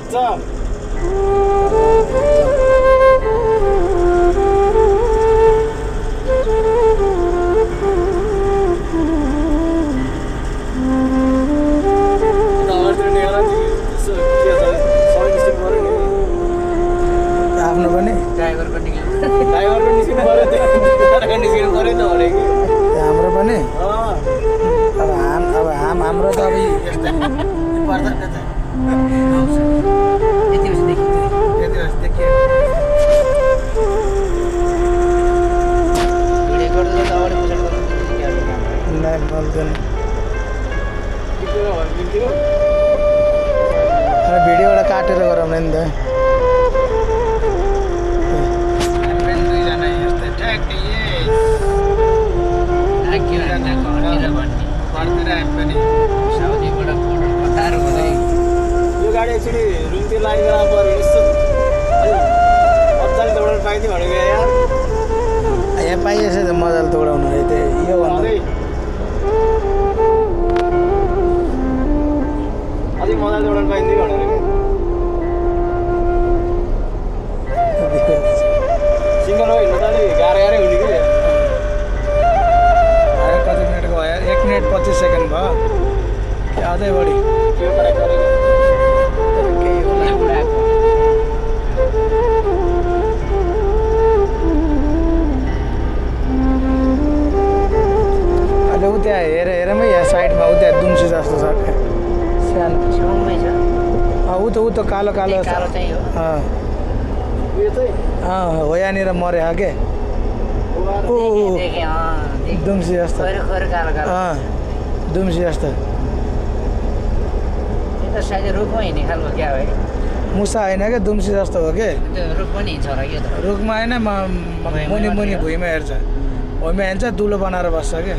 खिच्छ आफ्नो पनि ड्राइभरको निक्ल्यो ड्राइभरको निस्किनु पऱ्यो त्यो निस्किनु पऱ्यो नि त भनेको हाम्रो पनि अँ अब हाम्रो त अब यस्तै पर्दैन त यति बेसी देखिन्छ यति बेसी देखियो भिडियो गर्दा त अगाडि पछाडि गर्नु नै बोल्दैन भिडियोबाट काटेर गराउने नि त दुईजना यस्तै ठ्याक्कै घरतिर आए पनि साउदीबाट फोटो पठाएर भने यो गाडी एकचोटि रुमतिर लाइन गराउनु पऱ्यो यसो मजाले दौडाउनु पाइन्थ्यो भनेको यार यहाँ पाइएछ त मजाले दौडाउनु है त्यो यो भन्दा अझै मजाले दौडाउनु पाइन्थ्यो भनेर सिङ्गल हो हिँड्नु त अलिक गाह्रो हुने कि कति मिनटको भयो 1 मिनट 25 सेकेन्ड भयो अझै बढी त्यो करेक्ट गरेको केही होला उडाएको अहिले उ त्यहाँ हेरमै यहाँ साइडमा उ त्यहाँ दुम्सी जस्तो छ सानो छेउमै छ ऊ त कालो कालो कालो चाहिँ हो उयो चाहिँ हो यहाँनिर मर्यो के देखेँ देखेँ दुम्सी जस्तो खैरो कालो कालो दुम्सी जस्तो त्यो त सायद रुखमा हिँड्ने खालको क्या हो है मुसा होइन क्या दुम्सी जस्तो हो के त्यो रुख पनि हिँड्छ होला कि त रुखमा होइन मुनि मुनि भुइँमा हेर्छ भुइँमा हेर्छ दुलो बनाएर बस्छ क्या